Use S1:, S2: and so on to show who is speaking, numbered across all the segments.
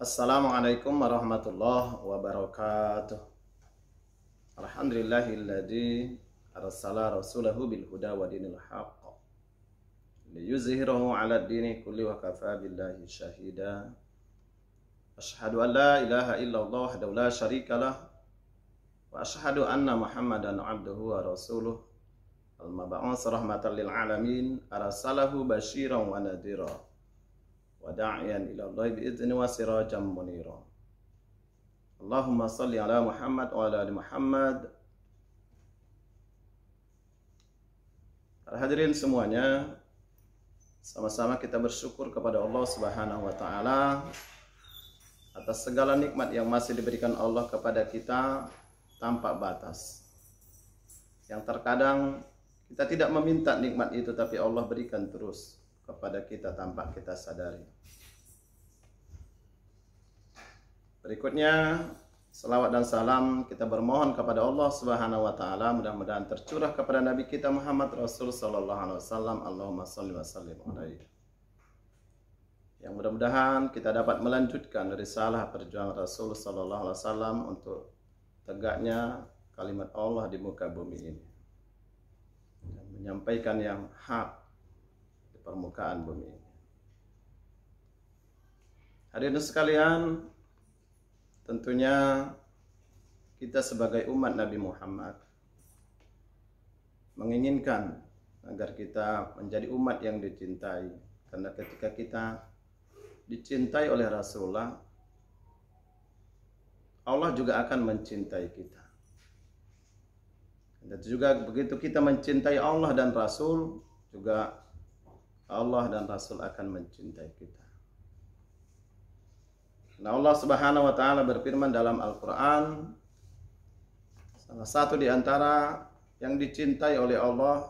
S1: Assalamualaikum warahmatullahi wabarakatuh. Alhamdulillahilladzi arsala rasulahu bil huda wa dinil haqq liyuzhirahu 'ala ad-dini kulli wa kafa billahi syahida. Asyhadu an la ilaha illallah wahdahu la syarikalah wa asyhadu anna Muhammadan 'abduhu wa rasuluh al-mab'uts rahmatan lil alamin arsalahu basyiran wa nadhira wa da'iyan ila Allah bi'izni wa sirajan munira. Allahumma salli ala Muhammad wa ala ali Muhammad. Para hadirin semuanya, sama-sama kita bersyukur kepada Allah Subhanahu wa taala atas segala nikmat yang masih diberikan Allah kepada kita tanpa batas. Yang terkadang kita tidak meminta nikmat itu, tapi Allah berikan terus kepada kita tanpa kita sadari. Berikutnya, selawat dan salam kita bermohon kepada Allah Subhanahu wa taala, mudah-mudahan tercurah kepada Nabi kita Muhammad Rasul sallallahu alaihi wasallam. Allahumma shalli wa sallim alaihi. Yang mudah-mudahan kita dapat melanjutkan risalah perjuangan Rasul sallallahu alaihi wasallam untuk tegaknya kalimat Allah di muka bumi ini, dan menyampaikan yang hak permukaan bumi ini. Hadirin sekalian, tentunya kita sebagai umat Nabi Muhammad menginginkan agar kita menjadi umat yang dicintai, karena ketika kita dicintai oleh Rasulullah, Allah juga akan mencintai kita. Dan juga begitu kita mencintai Allah dan Rasul, juga Allah dan Rasul akan mencintai kita. Nah, Allah Subhanahu wa taala berfirman dalam Al-Qur'an, salah satu di antara yang dicintai oleh Allah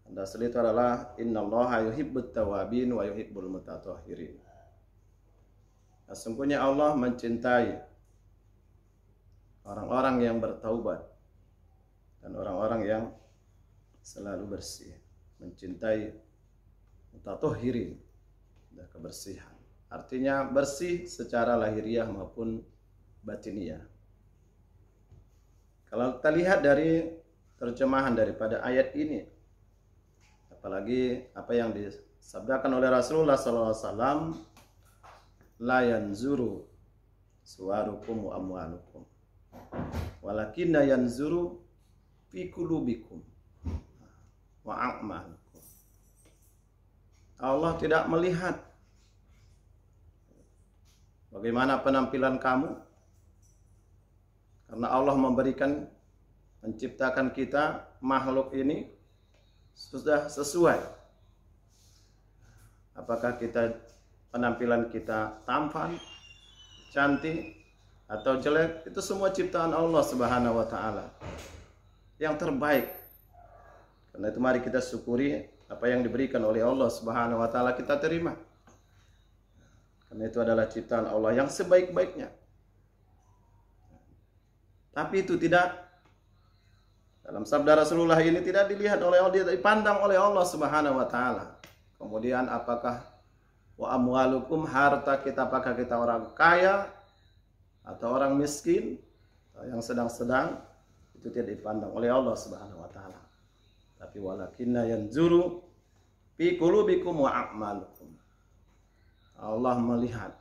S1: dan Rasul itu adalah innallaha yuhibbut tawabin wa yuhibbul mutatahhirin. Sesungguhnya Allah mencintai orang-orang yang bertaubat dan orang-orang yang selalu bersih, mencintai mutatahhirin, dan kebersihan. Artinya bersih secara lahiriah maupun batiniah. Kalau kita lihat dari terjemahan daripada ayat ini, apalagi apa yang disabdakan oleh Rasulullah SAW, la yanzuru suwarukum wa amwalukum walakinna yanzuru fi qulubikum wa a'malukum. Allah tidak melihat bagaimana penampilan kamu, karena Allah menciptakan kita, makhluk ini sudah sesuai. Apakah penampilan kita tampan, cantik, atau jelek, itu semua ciptaan Allah Subhanahu wa taala yang terbaik. Karena itu mari kita syukuri apa yang diberikan oleh Allah Subhanahu wa taala, kita terima. Karena itu adalah ciptaan Allah yang sebaik-baiknya. Tapi itu tidak, dalam sabda Rasulullah ini tidak dilihat oleh Allah, dipandang oleh Allah Subhanahu wa taala. Kemudian apakah wa amwalukum, harta kita, apakah kita orang kaya atau orang miskin atau yang sedang-sedang, itu tidak dipandang oleh Allah Subhanahu wa taala. Tapi walakinna yanzuru fi qulubikum wa a'malukum. Allah melihat,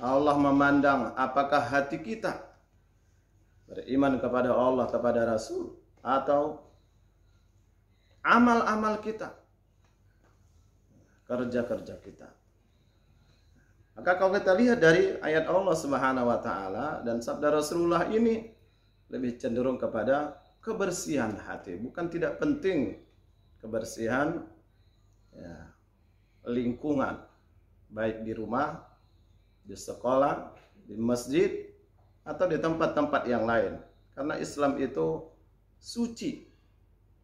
S1: Allah memandang apakah hati kita beriman kepada Allah, kepada Rasul, atau amal-amal kita, kerja-kerja kita. Maka kalau kita lihat dari ayat Allah Subhanahu wa taala dan sabda Rasulullah ini, lebih cenderung kepada kebersihan hati. Bukan tidak penting kebersihan lingkungan, baik di rumah, di sekolah, di masjid, atau di tempat-tempat yang lain. Karena Islam itu suci.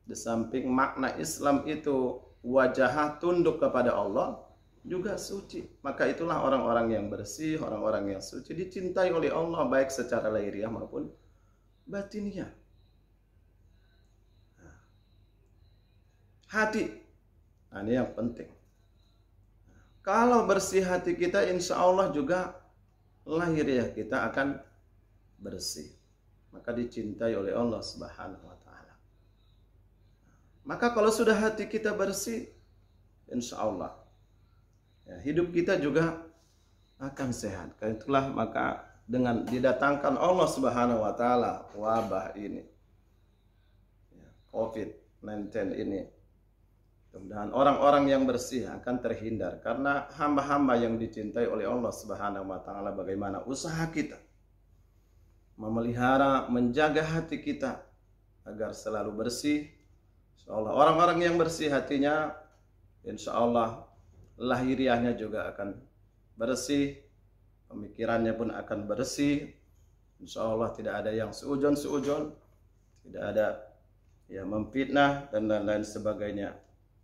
S1: Di samping makna Islam itu wajah tunduk kepada Allah, juga suci. Maka itulah orang-orang yang bersih, orang-orang yang suci, dicintai oleh Allah baik secara lahiriah maupun batiniah. Hati, nah, ini yang penting. Kalau bersih hati kita, insya Allah juga lahiriah kita akan bersih. Maka dicintai oleh Allah Subhanahu wa taala. Maka kalau sudah hati kita bersih, insya Allah ya, hidup kita juga akan sehat. Karena itulah maka dengan didatangkan Allah Subhanahu wa taala wabah ini, ya, COVID-19 ini, mudah-mudahan orang-orang yang bersih akan terhindar. Karena hamba-hamba yang dicintai oleh Allah Subhanahu wa taala, bagaimana usaha kita memelihara, menjaga hati kita agar selalu bersih. Insyaallah orang-orang yang bersih hatinya, insyaallah lahiriahnya juga akan bersih, pemikirannya pun akan bersih. Insyaallah tidak ada yang seujon-seujon, tidak ada ya memfitnah dan lain-lain sebagainya.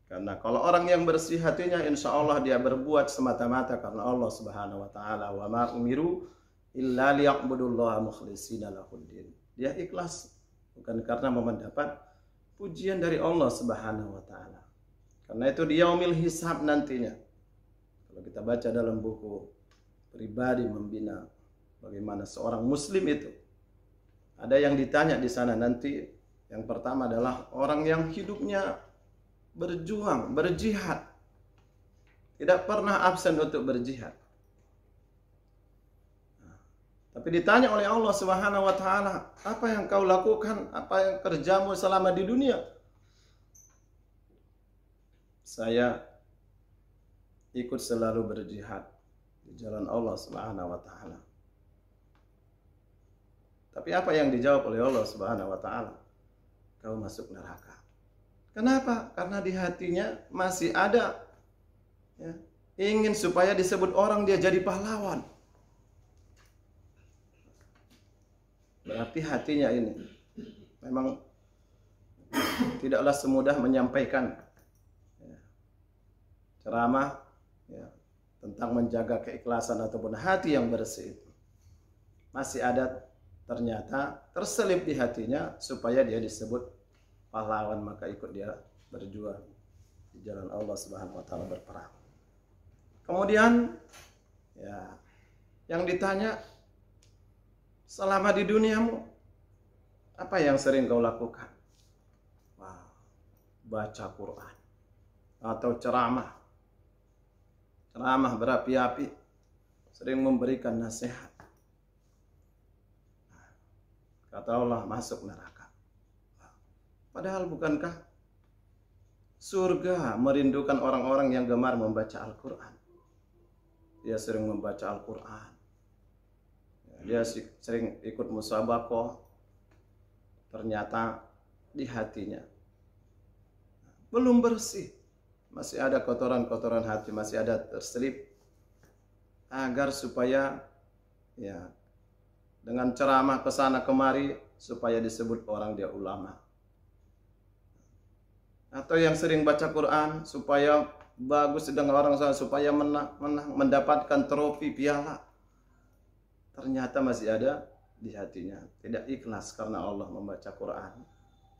S1: Karena kalau orang yang bersih hatinya, insyaallah dia berbuat semata-mata karena Allah Subhanahu wa taala. Wa ma umiru illa liya'budullaha mukhlishina lahuddin. Dia ikhlas bukan karena mendapat pujian dari Allah Subhanahu wa taala. Karena itu di yaumil hisab nantinya, kalau kita baca dalam buku pribadi membina bagaimana seorang muslim itu, ada yang ditanya di sana nanti. Yang pertama adalah orang yang hidupnya berjuang, berjihad, tidak pernah absen untuk berjihad. Tapi ditanya oleh Allah Subhanahu wa taala, apa yang kau lakukan, apa yang kerjamu selama di dunia? Saya ikut selalu berjihad di jalan Allah Subhanahu wa taala. Tapi apa yang dijawab oleh Allah Subhanahu wa taala? Kau masuk neraka. Kenapa? Karena di hatinya masih ada ya, ingin supaya disebut orang dia jadi pahlawan. Berarti hatinya ini memang tidaklah semudah menyampaikan ya, ceramah ya, tentang menjaga keikhlasan ataupun hati yang bersih itu. Masih ada ternyata terselip di hatinya supaya dia disebut pahlawan, maka ikut dia berjuang di jalan Allah Subhanahu wa taala, berperang. Kemudian ya, yang ditanya, selama di duniamu apa yang sering kau lakukan? Wow, baca Quran atau ceramah berapi-api, sering memberikan nasihat. Kata Allah, masuk neraka. Padahal bukankah surga merindukan orang-orang yang gemar membaca Al-Quran? Dia sering membaca Al-Quran, dia sering ikut musabaqah. Ternyata di hatinya belum bersih, masih ada kotoran-kotoran hati, masih ada terselip. Agar supaya ya dengan ceramah kesana kemari supaya disebut orang dia ulama, atau yang sering baca Quran supaya bagus dengan orang sana, supaya menang, mendapatkan trofi piala. Ternyata masih ada di hatinya tidak ikhlas karena Allah membaca Quran,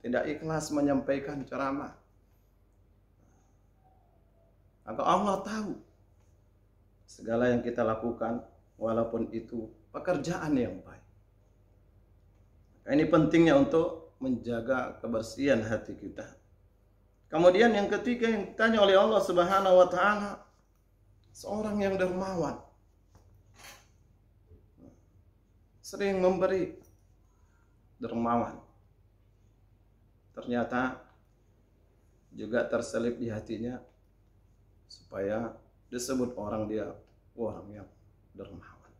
S1: tidak ikhlas menyampaikan ceramah. Maka Allah tahu segala yang kita lakukan, walaupun itu pekerjaan yang baik. Ini pentingnya untuk menjaga kebersihan hati kita. Kemudian yang ketiga yang ditanya oleh Allah Subhanahu wa taala, seorang yang dermawan, sering memberi, dermawan. Ternyata juga terselip di hatinya supaya disebut orang dia orang yang dermawan.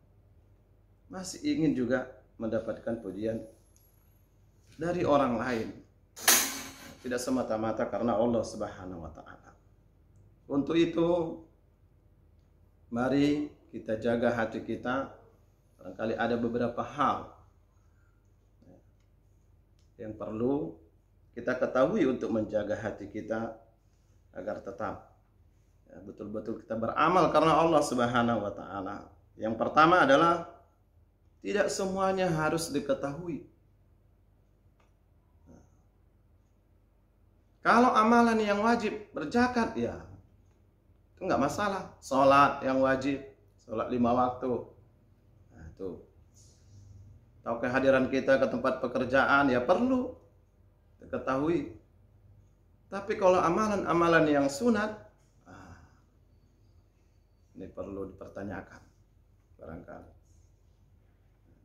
S1: Masih ingin juga mendapatkan pujian dari orang lain, tidak semata-mata karena Allah Subhanahu wa taala. Untuk itu mari kita jaga hati kita. Barangkali ada beberapa hal yang perlu kita ketahui untuk menjaga hati kita agar tetap betul-betul kita beramal karena Allah Subhanahu wa taala. Yang pertama adalah tidak semuanya harus diketahui. Kalau amalan yang wajib, berzakat ya itu enggak masalah. Salat yang wajib, salat 5 waktu, itu. Atau kehadiran kita ke tempat pekerjaan ya perlu diketahui. Tapi kalau amalan-amalan yang sunat, ini perlu dipertanyakan barangkali.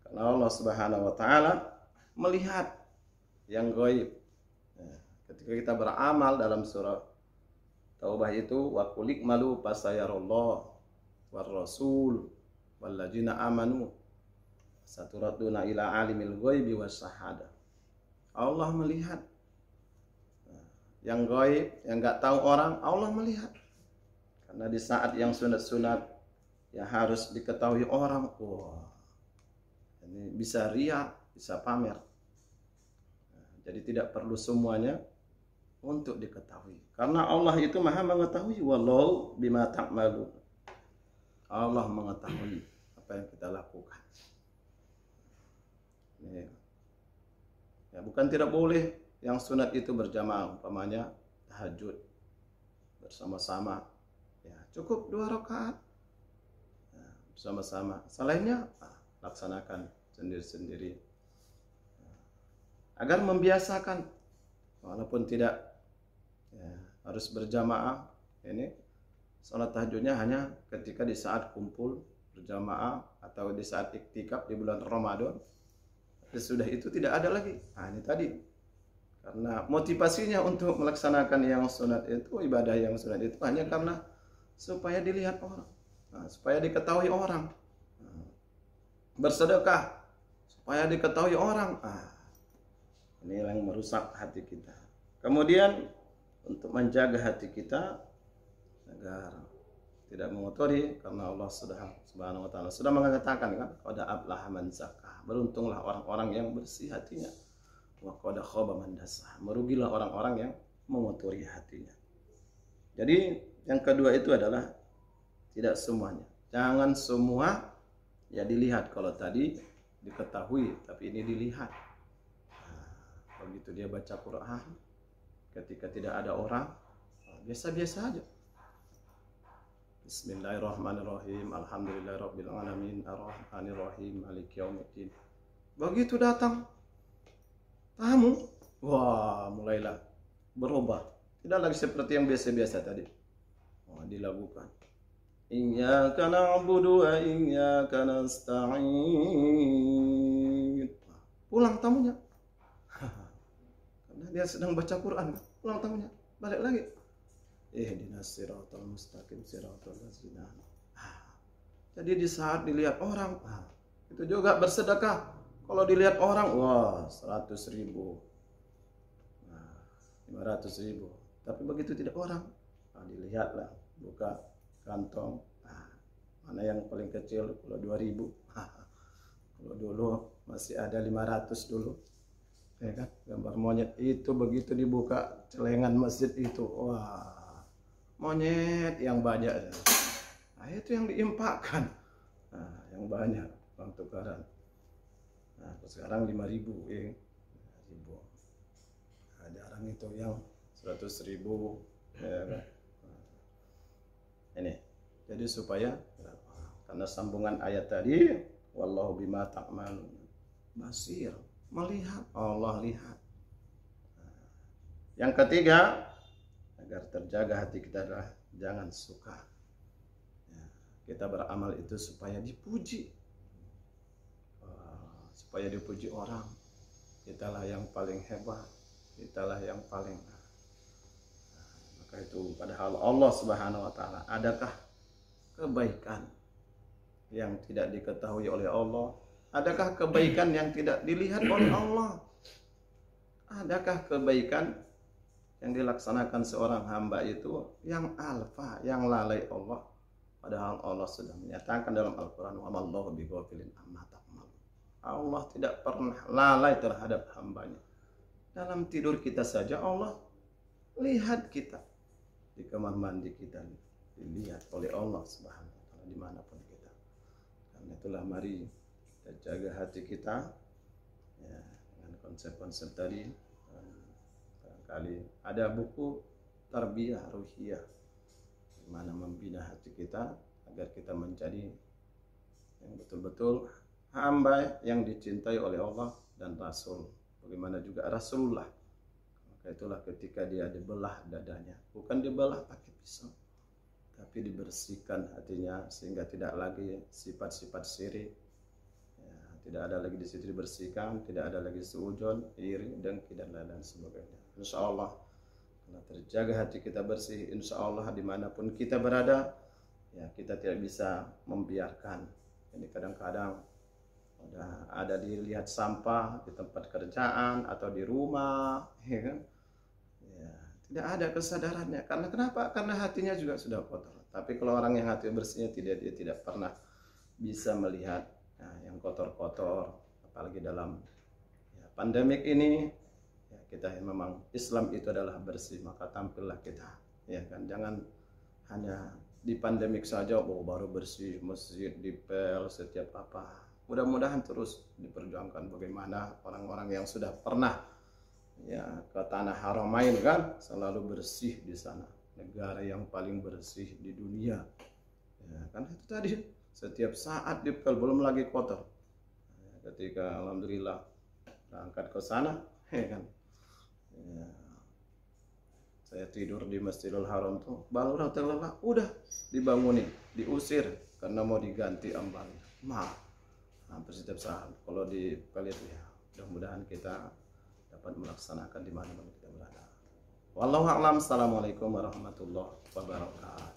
S1: Karena Allah Subhanahu wa taala melihat yang gaib. Ketika kita beramal dalam surah Taubah itu, wa qul ikmalu fasayarallahu war rasul walladzina amanu saturaduna ila alimil ghaibi wasyahada. Allah melihat yang gaib, yang enggak tahu orang, Allah melihat. Karena di saat yang sunat-sunat yang harus diketahui orang, wah, ini bisa riya, bisa pamer. Jadi tidak perlu semuanya untuk diketahui. Karena Allah itu Maha mengetahui, wallahu bima ta'malun. Allah mengetahui apa yang kita lakukan. Ya, bukan tidak boleh yang sunat itu berjamaah, umpamanya tahajud bersama-sama. Ya, cukup 2 rakaat ya, bersama-sama. Selainnya laksanakan sendiri-sendiri. Agar membiasakan, walaupun tidak ya, harus berjamaah. Ini sholat tahajudnya hanya ketika di saat kumpul berjamaah atau di saat iktikaf di bulan Ramadan. Sudah itu tidak ada lagi. Nah, ini tadi. Karena motivasinya untuk melaksanakan yang sunat itu, ibadah yang sunat itu hanya karena supaya dilihat orang. Nah, supaya diketahui orang. Nah, bersedekah supaya diketahui orang. Ini yang merusak hati kita. Kemudian untuk menjaga hati kita agar tidak mengotori, karena Allah Subhanahu wa taala sudah mengatakan kan, qad aflaha man zakah, beruntunglah orang-orang yang bersih hatinya, wa qad khaba man dassaha, merugilah orang-orang yang mengotori hatinya. Jadi yang kedua itu adalah tidak semuanya. Jangan semua ya dilihat. Kalau tadi diketahui, tapi ini dilihat. Begitu dia baca Quran, ketika tidak ada orang, biasa-biasa aja. Bismillahirrahmanirrahim. Alhamdulillahirabbil alamin, arrahmanirrahim, maliki yaumiddin. Begitu datang tamu, wah, mulailah berubah. Tidak lagi seperti yang biasa-biasa tadi. Dilakukan. Iyyaka na'budu wa iyyaka nasta'in. Pulang tamunya. Karena dia sedang baca Quran, pulang tamunya, balik lagi. Ihdinas siratal mustaqim siratal ladzina. Jadi di saat dilihat orang, itu juga bersedekah. Kalau dilihat orang, wah, 100.000, 500.000. Tapi begitu tidak orang, dilihatlah, buka kantong, mana yang paling kecil, kalau 2.000. Kalau dulu masih ada 500 dulu. Ya kan? Gambar monyet itu begitu dibuka celengan masjid itu, wah, monyet yang banyak. Nah, itu yang diimpakkan. Nah, yang banyak uang tukaran. Nah, sekarang 5.000, ya. 5.000. Nah, jarang itu yang 100.000, ya kan? Ini. Jadi supaya karena sambungan ayat tadi, wallahu bima ta'malun basir, melihat, Allah lihat. Yang ketiga, agar terjaga hati kita adalah jangan suka kita beramal itu supaya dipuji, supaya dipuji orang. Kitalah yang paling hebat, kitalah yang paling. Maka itu padahal Allah Subhanahu wa taala, adakah kebaikan yang tidak diketahui oleh Allah? Adakah kebaikan yang tidak dilihat oleh Allah? Adakah kebaikan yang dilaksanakan seorang hamba itu yang alfa, yang lalai Allah? Padahal Allah sudah menyatakan dalam Al-Quran, wa mallahu bighafilin amma ta'malun. Allah tidak pernah lalai terhadap hambanya. Dalam tidur kita saja Allah lihat kita. Di kamar mandi kita dilihat oleh Allah Subhanahu wa taala dimanapun kita. Karena itulah mari kita jaga hati kita ya, dengan konsep-konsep tadi. Barangkali ada buku Tarbiyah Ruhiyah, di mana membina hati kita agar kita menjadi yang betul-betul hamba yang dicintai oleh Allah dan Rasul. Bagaimana juga Rasulullah. Maka itulah ketika dia dibelah dadanya, bukan dibelah pakai pisau, tapi dibersihkan hatinya sehingga tidak lagi sifat-sifat syirik. Ya, tidak ada lagi di situ, dibersihkan, tidak ada lagi suudzon, iri, dengki dan lain-lain sebagainya. Insya Allah, karena terjaga hati kita bersih, insya Allah dimanapun kita berada, ya kita tidak bisa membiarkan. Ini kadang-kadang udah ada dilihat sampah di tempat kerjaan atau di rumah, ya kan? Ya, tidak ada kesadarannya. Karena kenapa? Karena hatinya juga sudah kotor. Tapi kalau orang yang hati bersihnya dia tidak pernah bisa melihat yang kotor-kotor, apalagi dalam pandemik ini. Ya, kita memang Islam itu adalah bersih, maka tampillah kita, ya kan? Jangan hanya di pandemik saja, baru bersih masjid, dipel, setiap apa. Mudah-mudahan terus diperjuangkan bagaimana orang-orang yang sudah pernah ya ke tanah Haramain kan, selalu bersih di sana, negara yang paling bersih di dunia. Ya, kan itu tadi setiap saat dipel, belum lagi kotor. Ya, ketika alhamdulillah berangkat ke sana, ya kan. Ya, saya tidur di Masjidil Haram tuh, baru lelah, udah dibangunin, diusir karena mau diganti ambalnya. Hampir setiap saat kalau di pelit, ya mudah-mudahan kita dapat melaksanakan di mana-mana kita berada. Wallahu a'lam. Assalamualaikum warahmatullahi wabarakatuh.